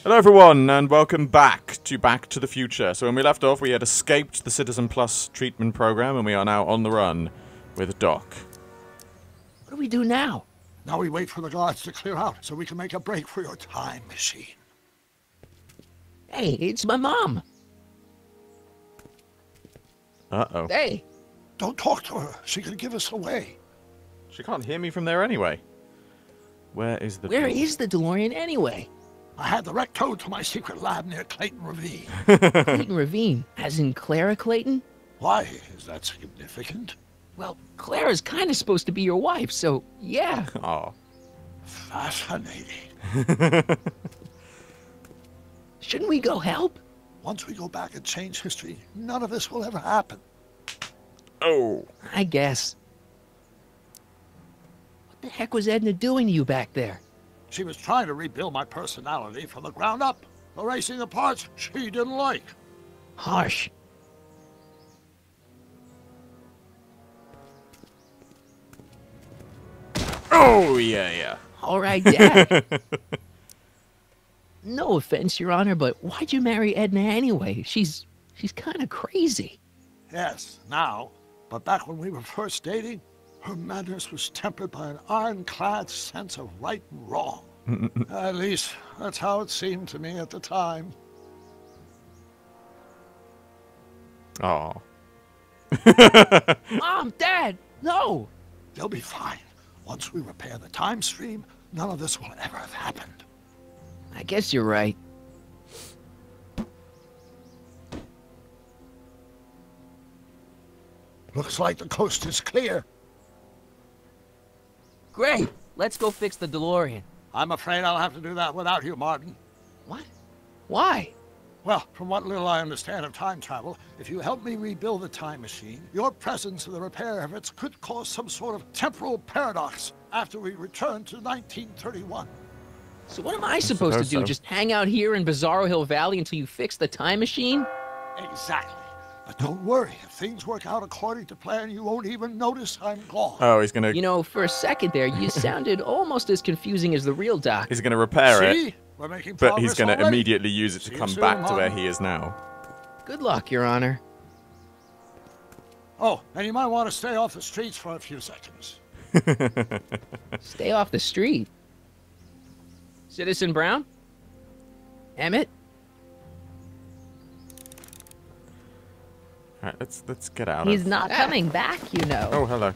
Hello everyone, and welcome back to the Future. So when we left off, we had escaped the Citizen Plus treatment program, and we are now on the run with Doc. What do we do now? Now we wait for the guards to clear out so we can make a break for your time machine. Hey, it's my mom. Uh-oh. Hey. Don't talk to her. She could give us away. She can't hear me from there anyway. Where is the DeLorean anyway? I had the wreck towed to my secret lab near Clayton Ravine. Clayton Ravine? As in Clara Clayton? Why? Is that significant? Well, Clara's kind of supposed to be your wife, so yeah. Oh. Fascinating. Shouldn't we go help? Once we go back and change history, none of this will ever happen. Oh. I guess. What the heck was Edna doing to you back there? She was trying to rebuild my personality from the ground up, erasing the parts she didn't like. Harsh. Oh, yeah. All right, Dad. No offense, Your Honor, but why'd you marry Edna anyway? She's kind of crazy. Yes, now. But back when we were first dating, her madness was tempered by an ironclad sense of right and wrong. At least, that's how it seemed to me at the time. Oh. Mom, Dad, no! They'll be fine. Once we repair the time stream, none of this will ever have happened. I guess you're right. Looks like the coast is clear. Great! Let's go fix the DeLorean. I'm afraid I'll have to do that without you, Martin. What? Why? Well, from what little I understand of time travel, if you help me rebuild the time machine, your presence in the repair efforts could cause some sort of temporal paradox after we return to 1931. So what am I supposed to do? Just hang out here in Bizarro Hill Valley until you fix the time machine? Exactly. But don't worry, if things work out according to plan, you won't even notice I'm gone. Oh, he's gonna... You know, for a second there, you sounded almost as confusing as the real Doc. He's gonna repair it, We're making but he's progress gonna already. immediately use it to come back to where he is now. Good luck, Your Honor. Oh, and you might want to stay off the streets for a few seconds. Stay off the street. Citizen Brown? Emmett? Alright, let's get out He's of... not coming back, you know. Oh, hello.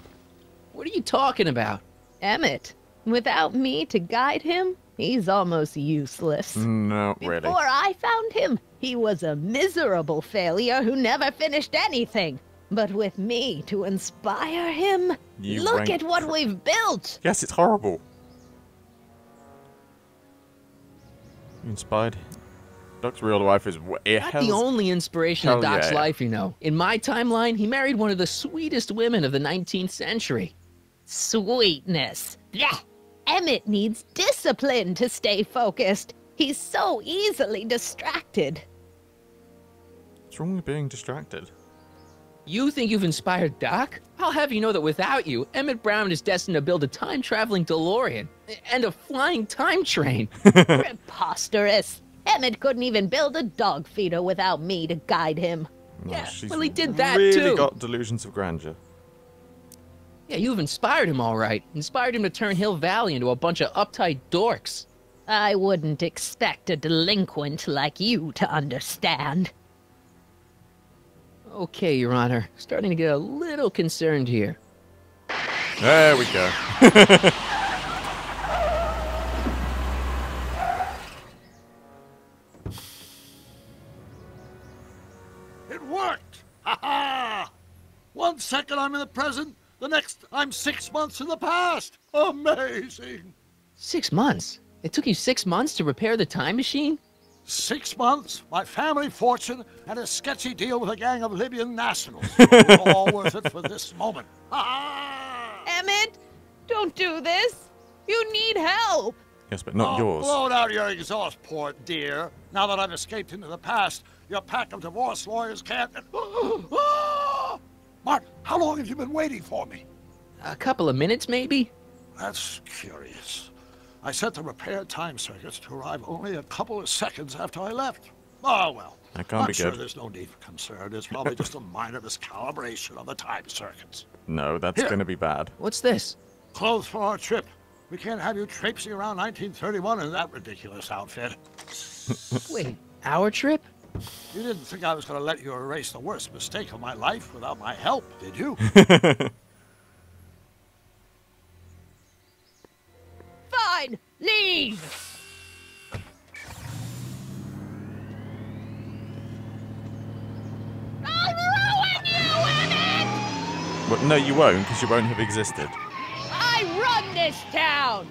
What are you talking about? Emmett, without me to guide him, he's almost useless. No, really. Before I found him, he was a miserable failure who never finished anything. But with me to inspire him, look at what we've built. Yes, it's horrible. You inspired... Doc's real life is... Not the only inspiration of Doc's life, you know. In my timeline, he married one of the sweetest women of the 19th century. Sweetness. Blech. Emmett needs discipline to stay focused. He's so easily distracted. What's wrong with being distracted? You think you've inspired Doc? I'll have you know that without you, Emmett Brown is destined to build a time-traveling DeLorean and a flying time train. Preposterous. Emmett couldn't even build a dog feeder without me to guide him. No, Yeah, she's well, he did that, really too. Got delusions of grandeur. Yeah, you've inspired him all right. Inspired him to turn Hill Valley into a bunch of uptight dorks. I wouldn't expect a delinquent like you to understand. Okay, Your Honor. Starting to get a little concerned here. There we go. It worked! Ha ha! 1 second I'm in the present, the next I'm 6 months in the past. Amazing! 6 months? It took you 6 months to repair the time machine? 6 months, my family fortune, and a sketchy deal with a gang of Libyan nationals. It was all worth it for this moment. Ha ha! Emmett, don't do this. You need help. Yes, but not yours. Blow out your exhaust port, dear. Now that I've escaped into the past, your pack of divorce lawyers can't... Martin, how long have you been waiting for me? A couple of minutes, maybe? That's curious. I set the repair time circuits to arrive only a couple of seconds after I left. Oh, well. That can't be I'm sure good. there's no need for concern. It's probably just a minor miscalibration of the time circuits. No, that's going to be bad. What's this? Clothes for our trip. We can't have you traipsing around 1931 in that ridiculous outfit. Wait, our trip? You didn't think I was going to let you erase the worst mistake of my life without my help, did you? Fine, leave! I'll ruin you, Emmett! But no, you won't, because you won't have existed. I run this town!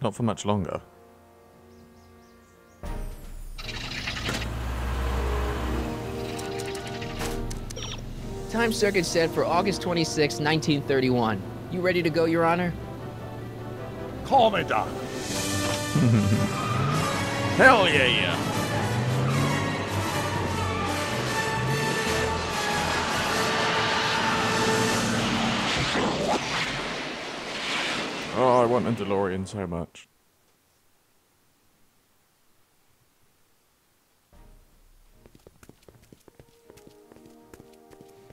Not for much longer. Time circuit set for August 26, 1931. You ready to go, Your Honor? Call me Doc. Hell yeah! Oh, I want a DeLorean so much.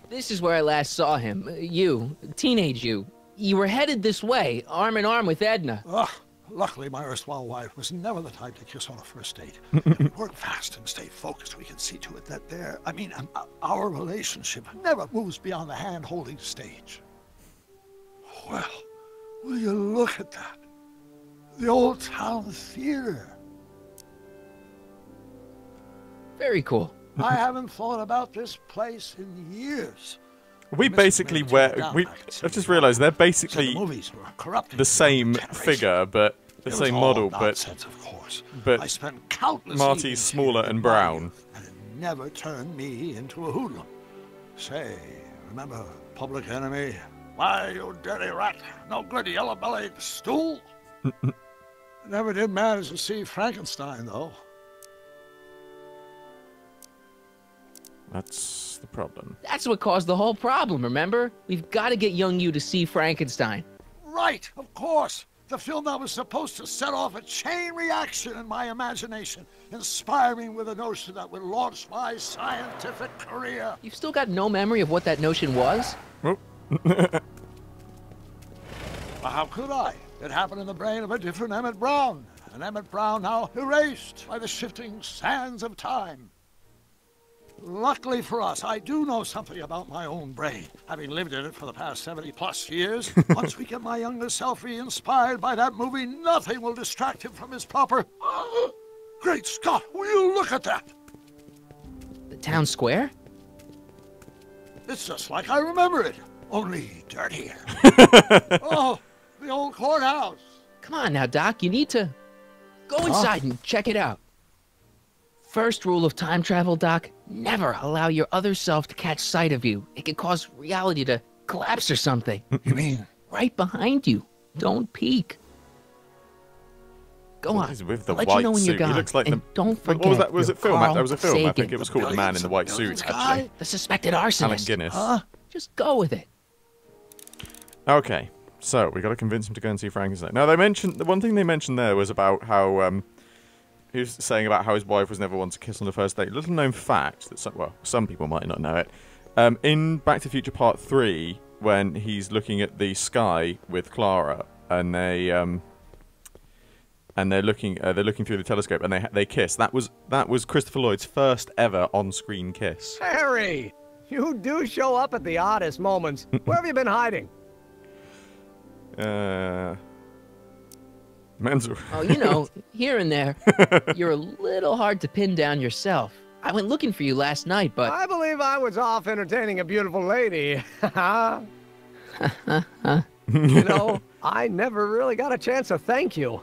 This is where I last saw him. You, teenage you. You were headed this way, arm in arm with Edna. Luckily, my erstwhile wife was never the type to kiss on a first date. If we work fast and stay focused, we can see to it that our relationship never moves beyond the hand-holding stage. Well, will you look at that? The old town theater. Very cool. I haven't thought about this place in years. We basically I've just realised they're basically the same figure, but the same model, but I spent countless Marty's smaller and brown. And it never turned me into a hoodlum. Say, remember Public Enemy? Why, you dirty rat, no good yellow-bellied stool. Never did manage to see Frankenstein, though. That's the problem. That's what caused the whole problem, remember? We've got to get young you to see Frankenstein. Right, of course. The film that was supposed to set off a chain reaction in my imagination, inspiring with a notion that would launch my scientific career. You've still got no memory of what that notion was? Oh. Well, how could I? It happened in the brain of a different Emmett Brown. An Emmett Brown now erased by the shifting sands of time. Luckily for us, I do know something about my own brain, having lived in it for the past 70+ years. Once we get my younger self re-inspired by that movie, nothing will distract him from his proper... Great Scott, will you look at that? The town square? It's just like I remember it, only dirtier. Oh, the old courthouse. Come on now, Doc, you need to go inside and check it out. First rule of time travel, Doc, never allow your other self to catch sight of you. It can cause reality to collapse or something. You mean? Right behind you. Don't peek. Go on. He's with the I'll let white you know when suit. you're gone. He looks like and don't forget. What was that? Was it film? Carl That was a film. I Sagan. think it was called The Man in the White Suit, actually. The suspected arsonist. Alec Guinness. Just go with it. Okay, so we got to convince him to go and see Frankenstein. Now, the one thing they mentioned there was about how he was saying about how his wife was never one to kiss on the first date. Little known fact that some people might not know it. In Back to the Future Part 3, when he's looking at the sky with Clara, and they're looking through the telescope, and they kiss. That was Christopher Lloyd's first ever on-screen kiss. Harry, you do show up at the oddest moments. Where have you been hiding? Oh, you know, here and there. You're a little hard to pin down yourself. I went looking for you last night, but... I believe I was off entertaining a beautiful lady. You know, I never really got a chance to thank you.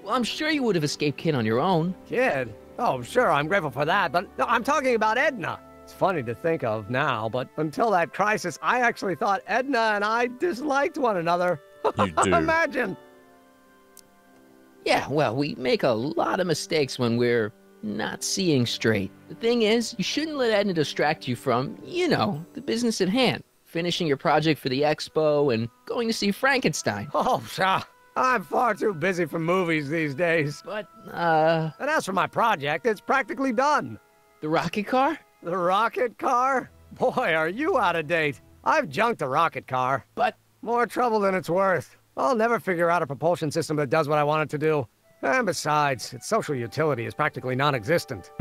Well, I'm sure you would have escaped Kid on your own. Kid? Oh, sure, I'm grateful for that, but no, I'm talking about Edna. It's funny to think of now, but until that crisis, I actually thought Edna and I disliked one another. You do. Imagine. Yeah, well, we make a lot of mistakes when we're not seeing straight. The thing is, you shouldn't let Edna distract you from, the business at hand. Finishing your project for the expo and going to see Frankenstein. Oh, pshaw. I'm far too busy for movies these days. But, And as for my project, it's practically done. the rocket car? The rocket car? Boy, are you out of date. I've junked the rocket car. But, More trouble than it's worth. I'll never figure out a propulsion system that does what I want it to do. And besides, its social utility is practically non-existent.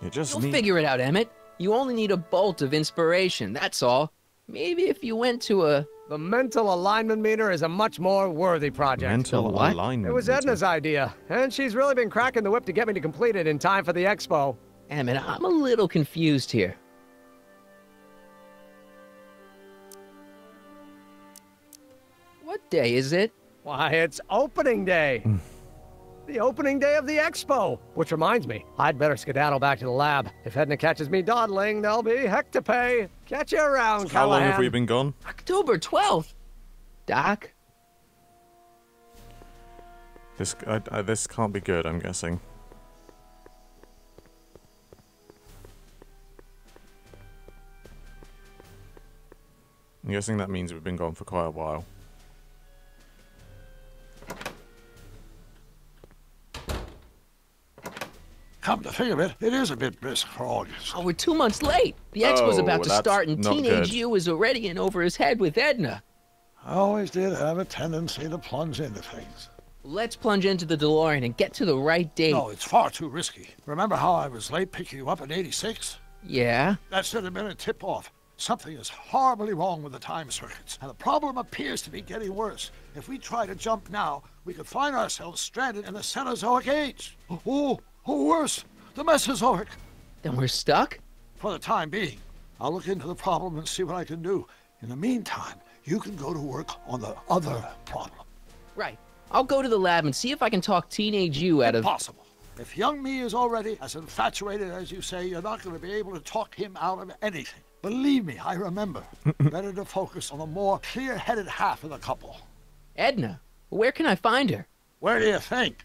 you'll figure it out, Emmett. You only need a bolt of inspiration, that's all. Maybe if you went to The mental alignment meter is a much more worthy project. Mental what? alignment. It was meter. Edna's idea, and she's really been cracking the whip to get me to complete it in time for the expo. Emmett, I'm a little confused here. What day is it? Why, it's opening day. The opening day of the expo. Which reminds me, I'd better skedaddle back to the lab. If Edna catches me dawdling, there'll be heck to pay. Catch you around, How long have Callahan. we been gone? October 12th. Doc? This can't be good, I'm guessing. I'm guessing that means we've been gone for quite a while. Come to think of it, it is a bit brisk for August. Oh, we're 2 months late. The expo's Oh, about to that's start and not Teenage good. You is already in over his head with Edna. I always did have a tendency to plunge into things. Let's plunge into the DeLorean and get to the right date. No, it's far too risky. Remember how I was late picking you up in '86? Yeah? That should have been a tip-off. Something is horribly wrong with the time circuits, and the problem appears to be getting worse. If we try to jump now, we could find ourselves stranded in the Cenozoic age. Oh, worse, the Mesozoic. Then we're stuck? For the time being, I'll look into the problem and see what I can do. In the meantime, you can go to work on the other problem. Right. I'll go to the lab and see if I can talk Teenage You out of... Impossible. If young me is already as infatuated as you say, you're not going to be able to talk him out of anything. Believe me, I remember. Better to focus on the more clear-headed half of the couple. Edna. Where can I find her? Where do you think?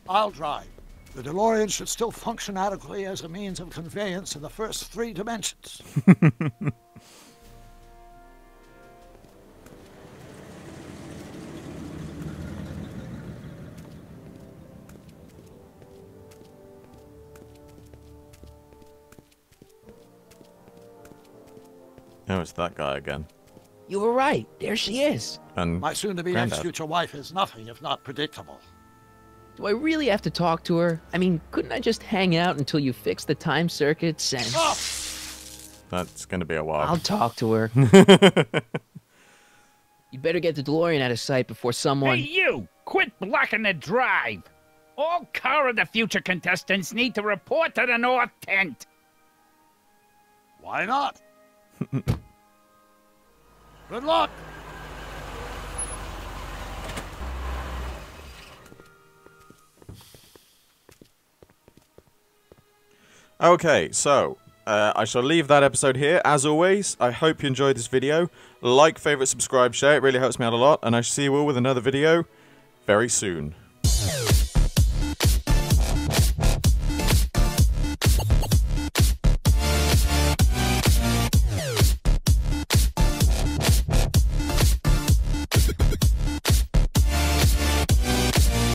I'll drive. The DeLorean should still function adequately as a means of conveyance in the first 3 dimensions. Oh, it's that guy again. You were right. There she is. And My soon-to-be Granddad. ex-future wife is nothing if not predictable. Do I really have to talk to her? I mean, couldn't I just hang out until you fix the time circuits and... Oh, that's going to be a while. I'll talk to her. You better get the DeLorean out of sight before someone... Hey, you! Quit blocking the drive! All Car of the Future contestants need to report to the North Tent. why not? Good luck! Okay, so I shall leave that episode here. As always, I hope you enjoyed this video. Like, favorite, subscribe, share. It really helps me out a lot. And I shall see you all with another video very soon.